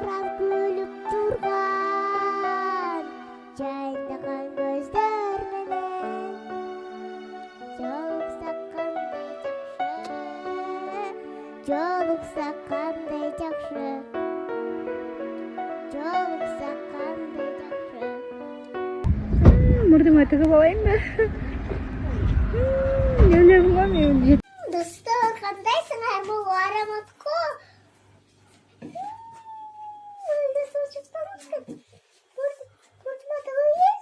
жарқырап күліп тұрған жайнаған көздер менен жолықсақ қандай жақсы, жолықсақ қандай жақсы, жолықсақ қандай жақсы. Мұрдыма тығып алайын ба? Не ойлағым ба мен? Достар, қандайсыңар? Бұл ароматқа өлді сол жұқтан өткен. Көрдіма тағылайын.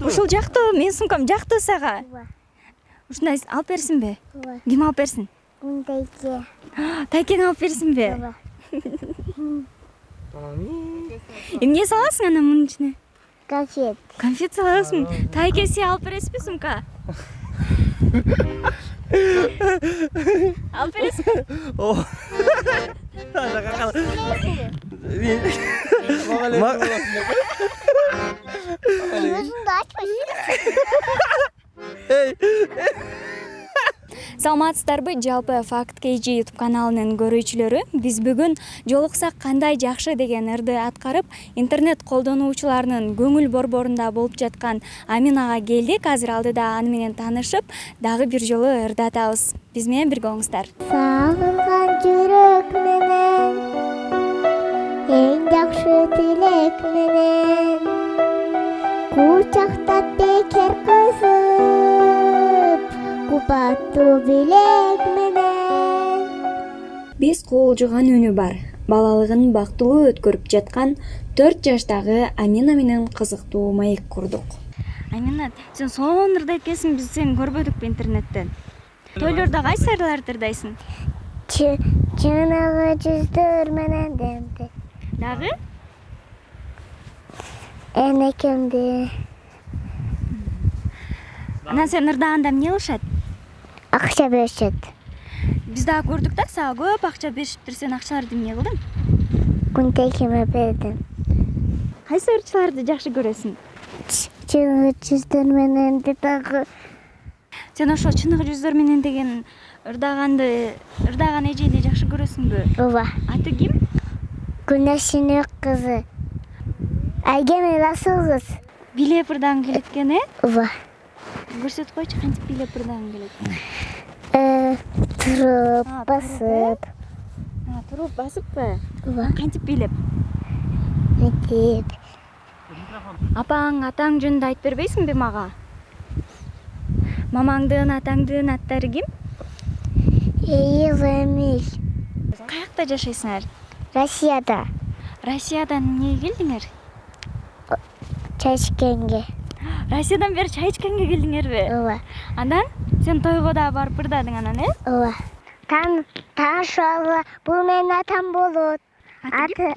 Ушул жактуу, мен сумкам жактуу сага. Ушундай алып берсин бе? Ким алып берсин? Тайке. Тайкең алып берсин бе? Эмне саласың анан мунун ичине? Конфет. Конфет саласың. Тайке сен алып бересизби сумка? Алып бересиң? О. Өзіңді açпайсың. Саламатсыздарбы? Жалпы Факт KG YouTube каналынын көрүүчүлөрү, биз бүгүн жолуксак кандай жакшы деген ырды аткарып, интернет колдонуучуларынын көңүл борборунда болуп жаткан Аминага келдик. Азыр алдыда аны менен таанышып, дагы бир жолу ырдатабыз. Биз менен бирге болуңуздар. Сагынган жүрөк менен, эң жакшы тилек менен, кучактап бекер кызып, купаттуу билек менен. Биз куулжуган үнү бар. Балалыгын бактылуу өткөрүп жаткан 4 жаштагы Амина менен кызыктуу маек курдук. Амина, сен сонун ырдайт экенсиң, биз сени көрбөдүкпү интернеттен. Тойлордо кайсы ырларды ырдайсың? Чынагы жүздөр менен демди. Дагы? Энекемди. Анан сен ырдаганда эмне кылышат? Акча беришет. Биз дагы көрдүк да, сага көп акча беришиптир. Сен акчаларды эмне кылдың? Күнтекеме бердим. Кайсы ырчыларды жакшы көрөсүң? Чынагы жүздөр менен дагы. Сен ошо чыныгы жүздөр менен деген ырдаган эжени жакшы көрөсүңбү? Ооба. Аты ким? Күнөшүнүк кызы. Айгеме расыл кыз. Билеп ырдагың келет экен, Ооба. Көрсөтүп койчу, кантип билеп ырдагың келет? Туруп, басып. Туруп басыппы? Ооба. Кантип билеп? Мектеп. Апаң, атаң жөнүндө айтып бербейсиңби мага? Мамаңдын, атаңдын аттары ким? Эмиль. Каякта жашайсыңар? Россияда. Россиядан эмнеге келдиңер? Чай ичкенге. Россиядан бери чай ичкенге келдиңерби? Ооба. Андан сен тойго да барып ырдадың анан, Ооба. Тааныша бул менин атам болот. Аты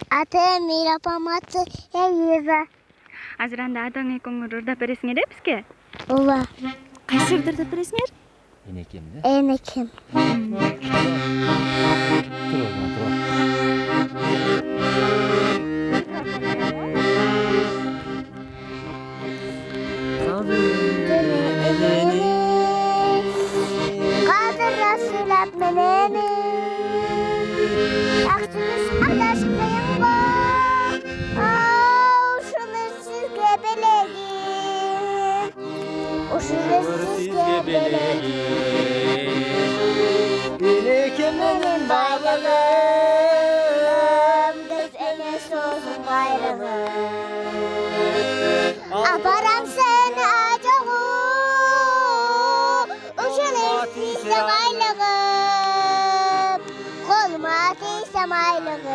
Эмиль, апам аты Элиза. Азыр анда атаң экөөңөр ырдап бересиңер бизге? Ооба. Кайсы ырды ырдап бересиңер? Энекемди. Энекем. Кадыр расылап менени. Акчыңыз адашкайым ба. Ушуну сизге белегим. Ушуну сизге белегим. Энекем менен байлыгым, Göz ele sozun gayrılığım. Aparam seni acığı, uşunu siysem aylığım, koluma giysem aylığım.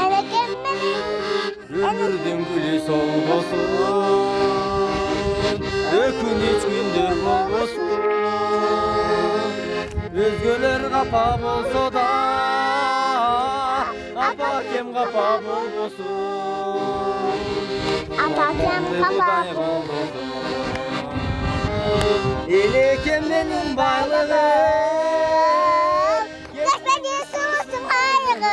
Enekem benim, ömürдүн гүлү солбосун, өкүнүч күндөр болбосун. Өзгөлөр капа болсо да, апакем капа болбосун. apakем kapa болбосун. Энекем менин байлыгым, geçmedi soğusun aylığım.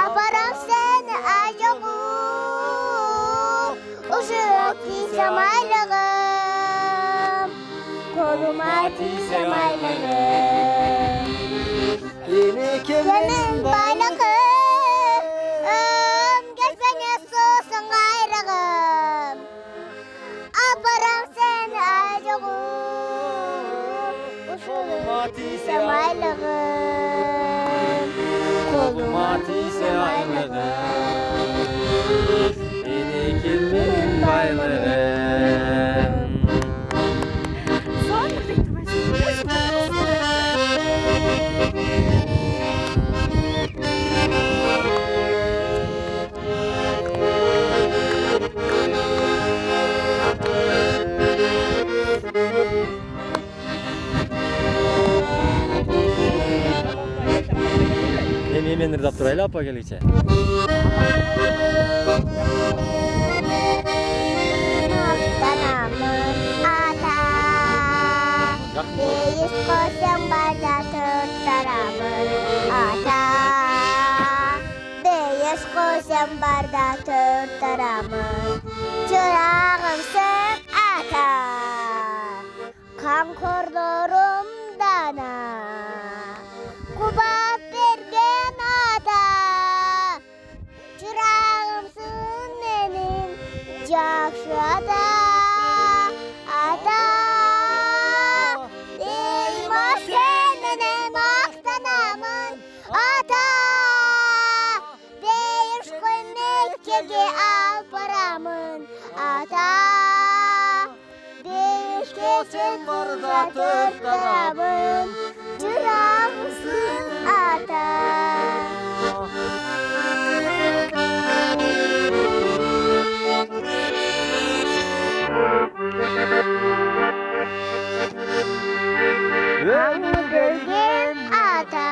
Aparam seni acığı, uşunu giysem aylığım, koluma тисе айлығым. Енекем Senin baylığım, geçmene sosun ayrığım. Aparam seni ayrığım, Koluma tise aylığım. Koluma tise aylığım. Enekil benim baylığım. Soğandır deyip Мен ырдап турайлы апа келгиче. Maqtanamın ata, beyiz koşan barda törttaramın ata. Beyiz koşan barda törttaramın, çırağımsın ata. Kamkorlarım dana, kubat bergen ata. Çırağımsın benim jakşı ata. Ata, deyma senene maqtanamın ata. Beyiş koy Mekke'ge al paramın ata. Beyiş geçen barda törttaramın, çırağımsın ata. Ömür Bölgen ata,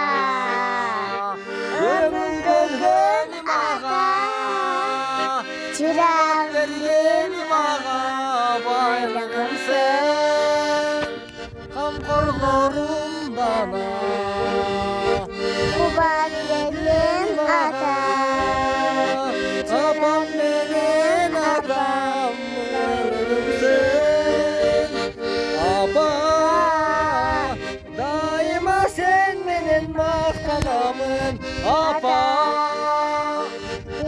ömür bölgenim ağa. çırağım Bölgenim ağa. Baylığım sen. Kamkorlarım bana. kubat benim ata. Apam benim atam. Sen. Apa. Daima sen benim maqtanamın. Apa.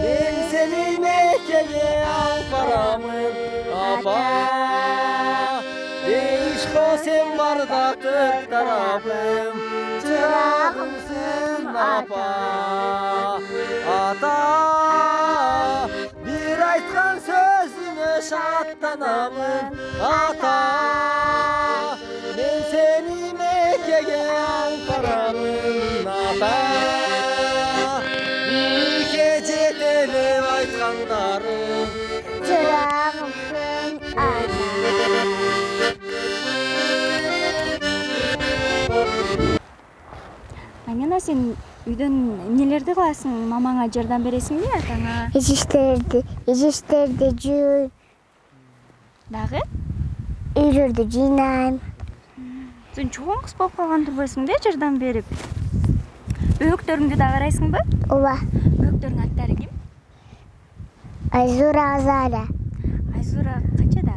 Ben seni Mekke'ye al paramın. Apa. Değişko sen barda kırk tarafım. Çırağımsın apa. Ata. Bir aytkan sözüne şattanamın. Ata. Ben seni Mekke'ye al paramın. Ata. Bir gece telef aytkanlarım. Çırağımsın ata. Амина, сен үйдөн эмнелерди кыласың? Мамаңа жардам бересиңби, атаңа? İşişlerdi juu, Дагы? үйлерді жинайм. Сен чоң кыз болуп калган турбайсың да, жардам берип. Өйөктөрүңдү да карайсыңбы? Ова, Өйөктөрүнүн аттары ким? Айзура Азаля, Айзура канчада?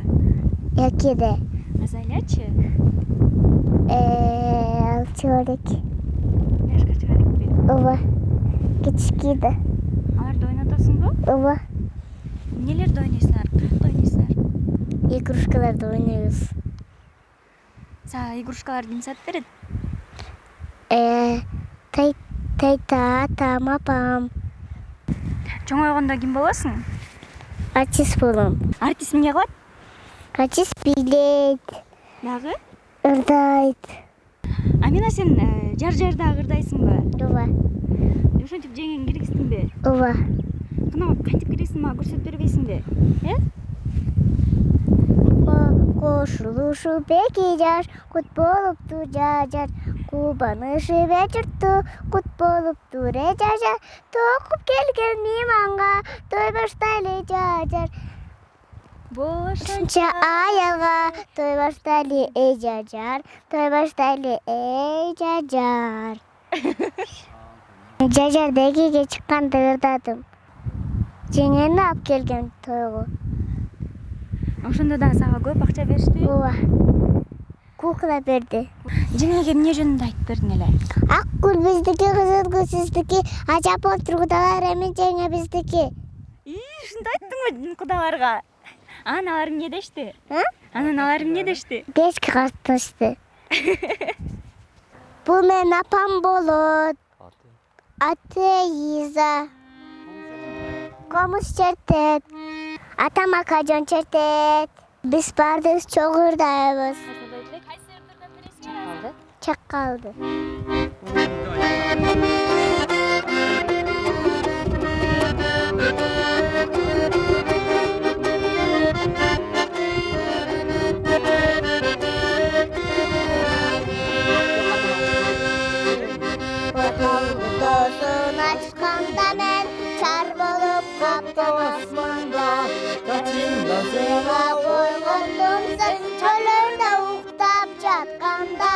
Якиде, Азалячы? Алчорик, Жашка чыгарыкпы? ова, Кичкиде, Аларды ойнотосуңбу? ова, Эмнелерди ойнойсуңар? Каякта ойнойсуңар? игрушкаларды ойнойбуз. Сага игрушкаларды ким сатып берет? Тайта, атам, апам, Чоңойгондо ким болосуң? артист болом. Артист эмне кылат? Артист билет, Дагы? ырдайт, Амина, сен жар-жарда ырдайсыңбы? ова, Ошентип жеңең киргиздиңби? ова. Кынап кантип киргиздиң, мага көрсөтүп бербейсиңби? Кошулушу беки жаш, кут болупту жажар. Кубанышы вечірту, кут болупту режажар. Тоқып келген миманға, той баштайлы жажар. Бошанча аялға, той баштайлы эй жажар. Той баштайлы эй жажар. Жажар дегиге чыкканды ырдадым. Жеңени алып келген тойго. Ошондо да сага көп акча беришти? Ооба. кукла берди. Жеңеге эмне жөнүндө айтып бердиң эле? Ак гүл биздики, кызыл гүл сиздики, ажап отургудалар эми жеңе биздики. Ушундай айттыңбы кудаларга? Анан алар эмне дешти? Анан алар эмне дешти? Кечке катышты. Бул менин апам болот. Аты Иза. Комуз чертет. Атам акажон чертет. Биз бардыбыз чогурдайбыз. Чаккалды. Тосын ачканда мен чар болуп каптым асманда. Качында Сыйга койгондумсың чөлөрдө уктап жатканда.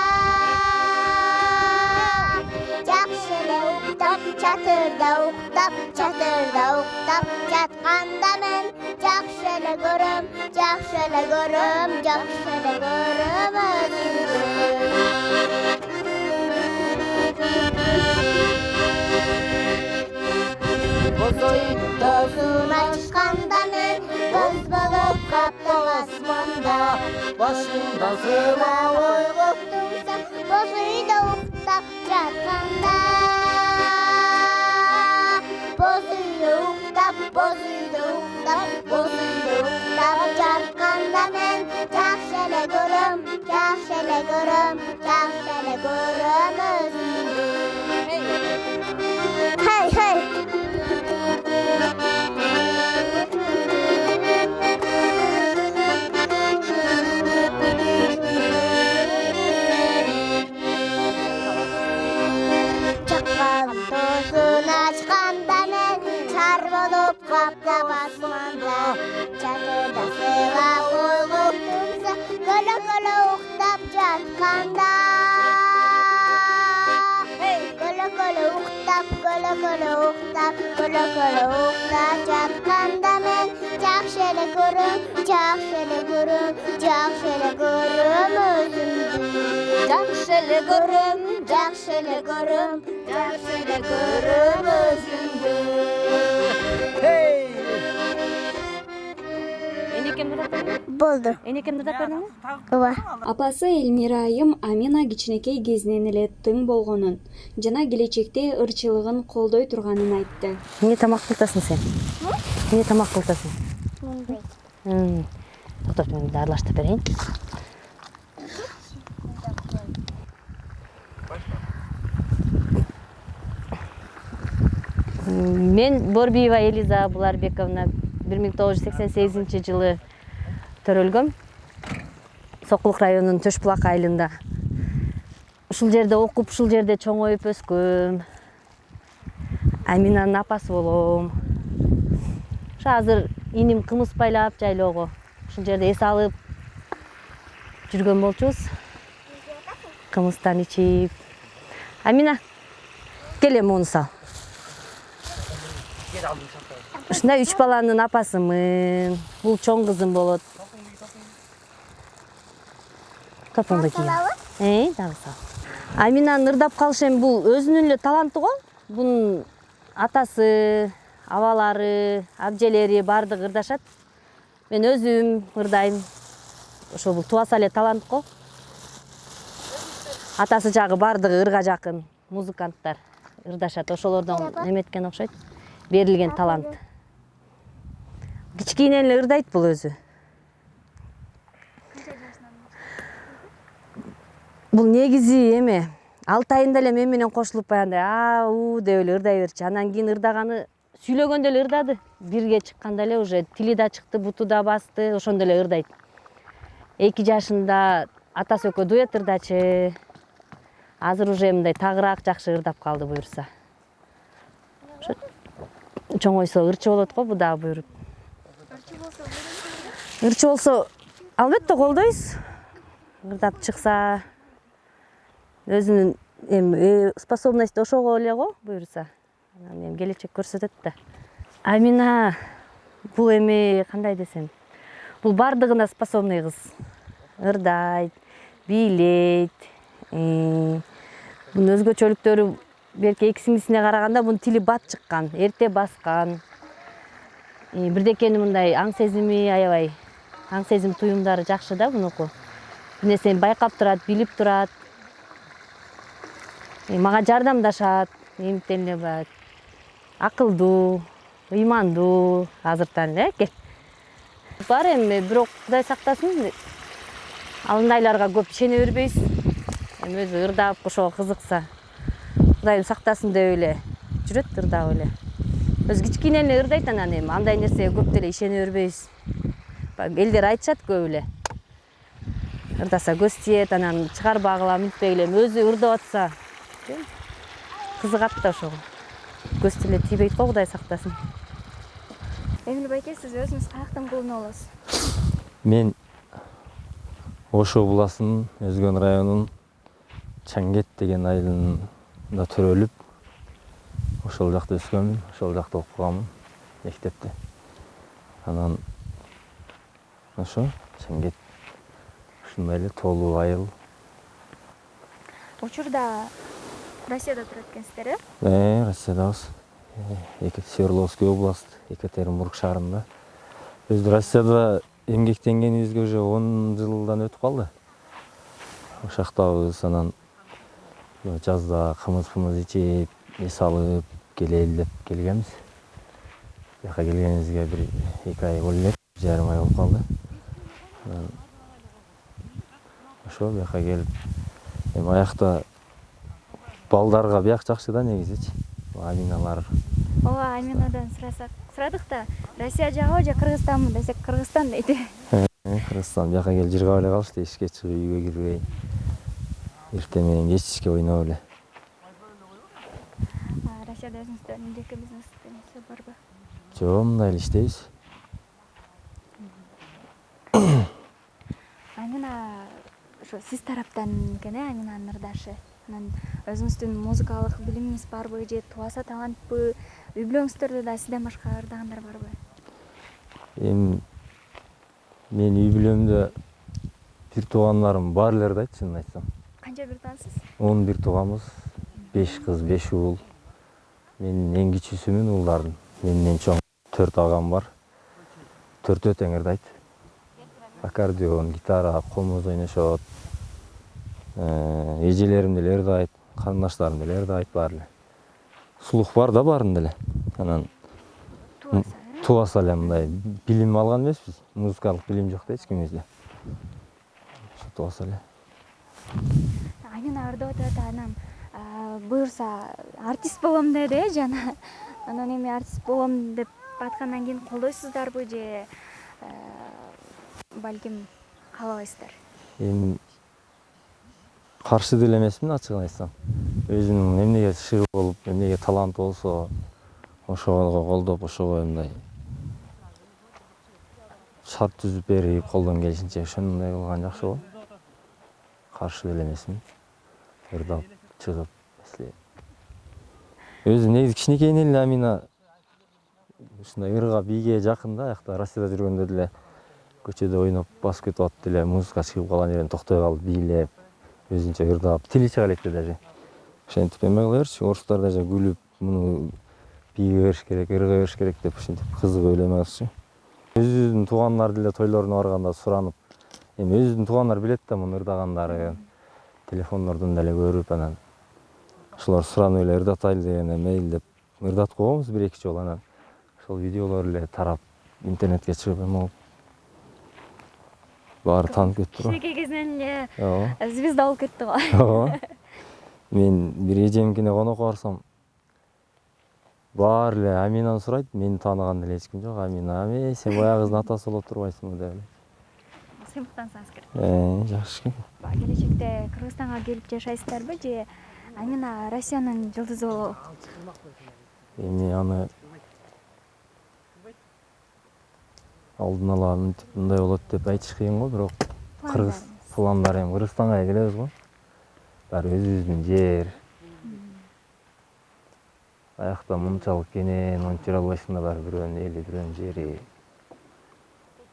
Жакшы эле уктап, чатырда уктап жатканда мен жакшы эле көрөм өзүмдү. Тосын ачканда мен боз болуп каптым асманда. Башында сыйла Ойгоптумсың боз үйдө уктап жатканда. Боз үйдө уктап жатканда мен жакшы эле көрөм өзүмдү. Hey hey. Тосын ачканда мен чар болуп каптап асманда. Чатырда сыйла койгоптумсың көлө уктап жатканда. Көлө уктап жатканда мен жакшы эле көрөм өзүмдү. Жакшы эле көрөм өзүмдү. Hey! Болду. Энекемди да көрдүңбү? Ооба. Апасы Элмира айым Амина кичинекей кезинен эле тың болгонун жана келечекте ырчылыгын колдой турганын айтты. Эмне тамак кылтасың сен? Эмне тамак кылтасың? Мындай. Токтоп, мен аралаштырып берейин. Мен Борбиева Элиза Буларбековна 1988 жылы төрөлгөм. Сокулук районунун Төшбулак айылында. Ушул жерде окуп, ушул жерде чоңоюп өскөм. Аминанын апасы болом. Азыр иним кымыз байлап жайлоого ушул жерде эс алып жүргөн болчубуз. Кымыздан ичип. Амина, кел муну сал. Ушундай 3 баланын апасымын. Бул чоң кызым болот. Топоңду кийин. Дагы сал. Аминаны ырдап калыш эми бул өзүнүн эле таланты го. Бунун атасы, абалары, абжелери бардыгы ырдашат. Мен өзүм ырдайм. Ошо бул тубаса эле талант го. Атасы жагы бардыгы ырга жакын музыканттар ырдашат. Ошолордон эметкен окшойт. Берилген талант. Кичинен эле ырдайт бул өзү. Бул негизи эме 6 айында эле мен менен кошулуп баягындай уу деп эле ырдай берчү. Андан кийин ырдаганы сүйлөгөндө эле ырдады. Бирге чыкканда эле уже тили да чыкты, буту да басты, ошондо эле ырдайт. 2 жашында атасы экөө дуэт ырдачы. Азыр уже мындай тагыраак жакшы ырдап калды буюрса. Чоңойсо ырчы болот го, бу дагы буйруп. Ырчы болсо албетте колдойбуз. Ырдап чыкса өзүнүн способность ошого эле го буюрса. Анан эми келечек көрсөтөт да. Амина бул эми кандай десем, бул бардыгына способный кыз. Ырдайт, бийлейт. Бунун өзгөчөлүктөрү берки эки сиңдисине караганда бунун тили бат чыккан, эрте баскан. Бирдекени мындай аң сезими аябай, аң сезим туюмдары жакшы да бунуку. Бир нерсени байкап турат, билип турат. Мага жардамдашат, эмтен эле баягы акылдуу, ыймандуу азыртан эле кел. Бар эми бирок Кудай сактасын, андайларга көп ишене бербейбиз. Эми өзү ырдап ошого кызыкса, Кудайым сактасын деп эле жүрөт ырдап эле. Өзү кичкене эле ырдайт, анан эми андай нерсеге көп деле ишене бербейбиз. Элдер айтышат көп эле. Ырдаса көз тиет, анан чыгарбагыла, минтпегиле, өзү ырдап атса кызыгат да ошого. Көз деле тийбейт го, Кудай сактасын. Эмиль байке, сиз өзүңүз каяктын кулуну болосуз? Мен Ош областынын Өзгөн районунун Чаңгет деген айылында төрөлүп, ошол жакта өскөнмүн, ошол жакта окуганмын мектепте. Анан ошо Чаңгет ушундай эле тоолуу айыл. Учурда Россияда турат экенсиздер, э? Россиядабыз. Свердловский область, Екатеринбург шаарында. Өзү Россияда эмгектенгенибизге уже 10 жылдан өтүп калды. Ошактабыз, анан жазда кымыз ичип, эс алып, келели деп келгенбиз. Бияка келгенибизге бир 2 ай болуп элек, 1,5 ай болуп калды. Ошо бияка келип, эми аякта балдарга бияк жакшы да негизичи. Аминалар. Ооба, Аминадан сурадык да, Россия жагыбы же Кыргызстанбы десек, Кыргызстан дейт. Кыргызстан бияка келип жыргап эле калышты, эшикке чыгып үйгө кирбей. Эртең менен кечке ойноп эле. Россияда өзүңүздөрдүн жеке бизнес барбы? Жок, мындай эле иштейбиз. Амина ошо сиз тараптан экен, Аминанын ырдашы. Анан өзүңүздүн музыкалык билимиңиз барбы же тубаса талантпы? Үй бүлөңүздөрдө да сизден башка ырдагандар барбы? Эми мен үй бүлөмдө бир туугандарым бар эле ырдайт, чынын айтсам. Канча бир туугансыз? 11 тууганбыз, 5 кыз, 5 уул. Мен эң кичүүсүмүн уулдардын. Менден чоң 4 агам бар. 4 тең ырдайт. Аккордеон, гитара, комуз ойношот. Эжелерим деле ырдайт, карындаштарым деле ырдайт баары эле. Слух бар да баарында эле. Анан тубаса эле мындай билим алган эмеспиз. Музыкалык билим жок да эч кимибизде. Ошо тубаса эле. Амина ырдап атат, анан буюрса артист болом деди, жана анан эми артист болом деп аткандан кийин колдойсуздарбы же балким каалабайсыздар? Эми каршы деле эмесмин, ачыгын айтсам. Өзүнүн эмнеге шыгы болуп, эмнеге талант болсо, ошого колдоп, ошого мындай шарт түзүп берип, колдон келишинче ошондой кылган жакшы го. Каршы деле эмесмин. Ырдап, чыгып, өзү негизи кичинекейин эле Амина ушундай ырга, бийге жакын да. Аякта Россияда жүргөндө деле көчөдө ойноп, басып кетип атып деле музыкага чыгып калган жерден токтой калып, бийлеп, өзүнчө ырдап, тили чыга электи даже. Ошентип эме кыла берчү, орустар даже күлүп, муну бийге бериш керек, ырга бериш керек деп ушинтип кызыгып эле эме кылчу. Өзүнүн туугандары деле тойлоруна барганда суранып, эми өзүнүн туугандар билет да муну ырдагандарын, телефондордон деле көрүп, анан ошолор суранып эле ырдатайлы деген мейил деп ырдатып койгонбуз 1-2 жолу, анан ошол видеолор эле тарап интернетке чыгып эме болуп баары таанып кетти го. Кичинекей кезинен эле звезда болуп кетти го. Ооба. Мен бир эжемкине конокко барсам, баары эле Аминаны сурайт, мени тааныган деле эч ким жок. Амина, сен баягы кыздын атасы боло турбайсыңбы деп эле. Сен мактансаңыз керек. Жакшы. Келечекте Кыргызстанга келип жашайсыздарбы же Амина Россиянын жылдызы болобу? Эми аны алдын ала мындай болот деп айтыш кыйын го, бирок Кыргыз пландар эми Кыргызстанга келебиз го. Баары өзүбүздүн жер. Аякта мынчалык кенен монтип жүрө албайсың да, баары бирөөнүн эли, бирөөнүн жери.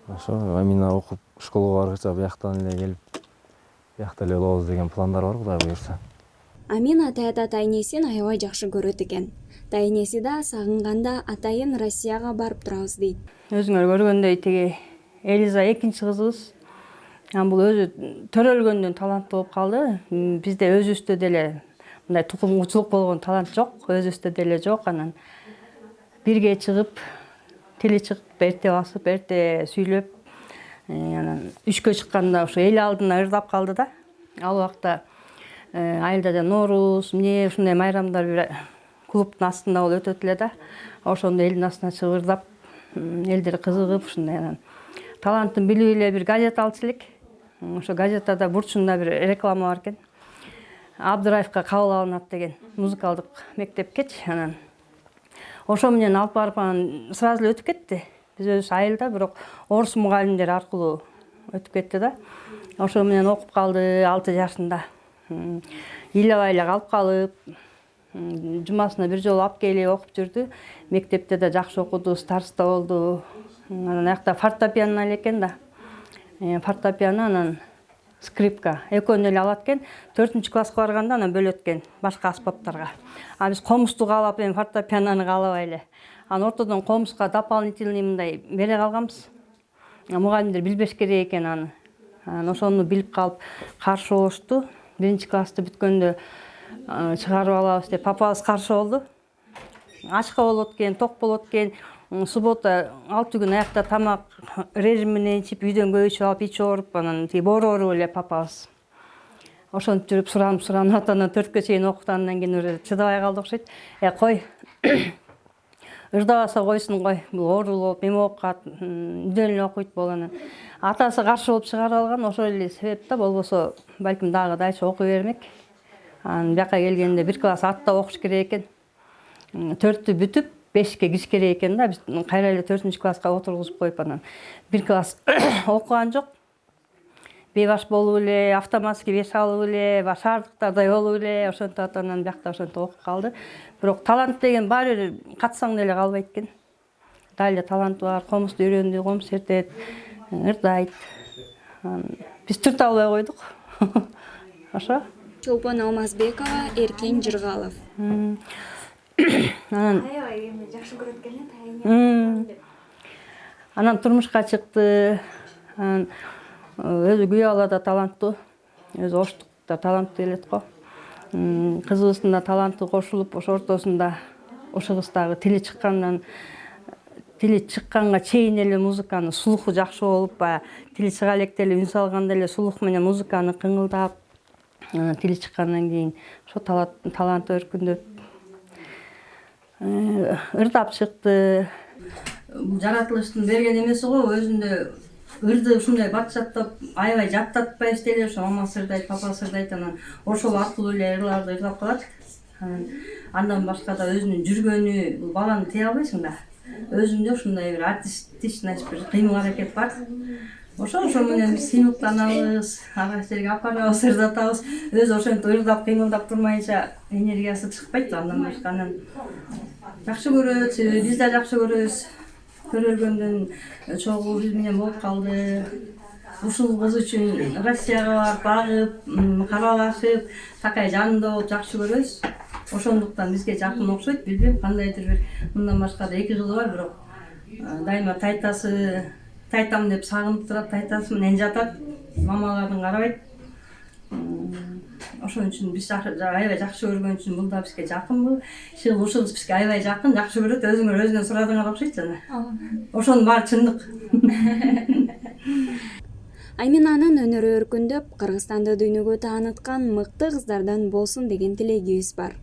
Ошо Амина окуп школго баргыча бияктан эле келип биякта эле болобуз деген пландар бар, Кудай буюрса. Амина атайда ата-энесин аябай жакшы көрөт экен. Ата-энеси да сагынганда атайын Россияга барып турабыз дейт. Өзүңөр көргөндөй тиги Элиза экинчи кызыбыз. Бул өзү төрөлгөндөн таланттуу болуп калды. Бизде өзүбүздө деле мындай тукумчулук болгон талант жок, өзүбүздө деле жок. Анан бирге чыгып, тили чыгып, эрте басып, эрте сүйлөп, анан үшкө чыкканда ошо эл алдына ырдап калды да. Ал убакта айылда Нооруз, эмне ушундай майрамдар бир клубтун астында болуп өтөт эле да. Ошондо элдин астына чыгып ырдап, элдер кызыгып ушундай анан талантын билип эле бир газета алчу элек. Ошо газетада бурчунда бир реклама бар экен. Абдыраевка кабыл алынат деген музыкалдык мектепкечи. Анан ошо менен алып барып анан сразу эле өтүп кетти. Биз өзүбүз айылда, бирок орус мугалимдер аркылуу өтүп кетти да. Ошо менен окуп калды 6 жашында. Ыйлабай эле калып калып, жумасына бир жолу алып келип окуп жүрдү. Мектепте да жакшы окуду, староста болду. Анан аякта фортепиано эле экен да. Фортепиано анан скрипка экөөнү эле алат экен. 4-класска барганда анан бөлөт экен башка аспаптарга. Биз комусту каалап, эми фортепианону каалабай эле. Анан ортодон комуска дополнительный мындай бере калганбыз. Мугалимдер билбеш керек экен аны. Анан ошону билип калып каршы болушту. 1-классты бүткөндө чыгарып алабыз деп папабыз каршы болду. Ачка болот экен, ток болот экен. Суббота 6 күн аякта тамак режимине ичип, үйдөн көйчү алып ичип оруп, анан тиги борору эле папабыз. Ошентип жүрүп суранып атанан 4кө чейин окуткандан кийин уже чыдабай калды окшойт. Кой. Ырдабаса койсун кой. Бул оору болуп, эме болуп калат, үйдөн эле окуйт болон. Атасы каршы болуп чыгарып алган, ошол эле себеп да, болбосо балким дагы дайча окуй бермек. Анан бияка келгенде 1 класс аттап окуш керек экен. 4тү бүтүп 5ке кириш керек экен да. Биз кайра эле 4-класска отургузуп коюп анан 1 класс окуган жок. Бейбаш болуп эле, автоматский вес алып эле, шаардыктардай болуп эле, ошентип атанан биякта ошентип окуп калды. Бирок талант деген баары бир катсаң деле калбайт экен. Дайля таланты бар, комусту үйрөндү, комус эртет, ырдайт. Биз түрт албай койдук. Ошо. Чолпон Алмазбекова, Эркен Жыргалов. Анан Аябай эми жакшы көрөт экен анан турмушка чыкты. Анан өзү күй алада таланттуу, өзү оштукта таланттуу элет го. Кызыбыздын да таланты кошулуп, ошо ортосунда ошо кыз дагы тили чыкканга чейин эле музыканы слуху жакшы болуп, тили чыга электе эле үн салганда эле слух менен музыканы кыңылдап, тили чыккандан кийин ошо таланты өркүндөп ырдап чыкты. Жаратылыштын берген эмеси го, өзүндө ырды ушундай батчаттап, аябай жаттатпайбыз деле, ошо мамасы ырдайт, папасы ырдайт, анан ошол аркылуу эле ырларды ырдап калат. Андан башка да өзүнүн жүргөнү, бул баланы тыя албайсың да. Өзүндө ушундай бир артистичность бир кыймыл аракет бар. Ошо менен биз сыймыктанабыз, ар кайсы жерге апарабыз, ырдатабыз. Өзү ошентип ырдап, кыймылдап турмайынча энергиясы чыкпайт. Андан башка жакшы көрөт, биз да жакшы көрөбүз. Көрөлгөндөн чогуу биз менен болуп калды. Ушул кыз үчүн Россияга барып, каралашып, такай жанында болуп жакшы көрөбүз. Ошондуктан бизге жакын окшойт, билбейм, кандайдыр бир мындан башка да 2 кызы бар, бирок дайыма тайтам деп сагынып турат, тайтасы менен жатат, мамаларын карабайт. Ошон үчүн биз аябай жакшы көргөн үчүн бул да бизге жакынбы. Ушул кыз бизге аябай жакын, жакшы көрөт, өзүңөр сурадыңар окшойт жана. Ошонун баары чындык. Аминанын өнөрү өркүндөп, Кыргызстанды дүйнөгө тааныткан мыкты кыздардан болсун деген тилегибиз бар.